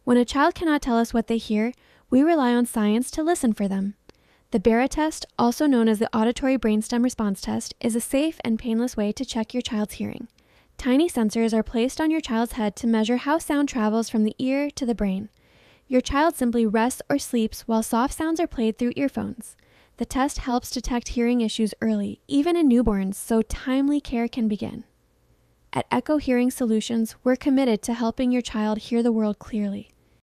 When a child cannot tell us what they hear, we rely on science to listen for them. The BERA test, also known as the Auditory Brainstem Response Test, is a safe and painless way to check your child's hearing. Tiny sensors are placed on your child's head to measure how sound travels from the ear to the brain. Your child simply rests or sleeps while soft sounds are played through earphones. The test helps detect hearing issues early, even in newborns, so timely care can begin. At Echo Hearing Solutions, we're committed to helping your child hear the world clearly.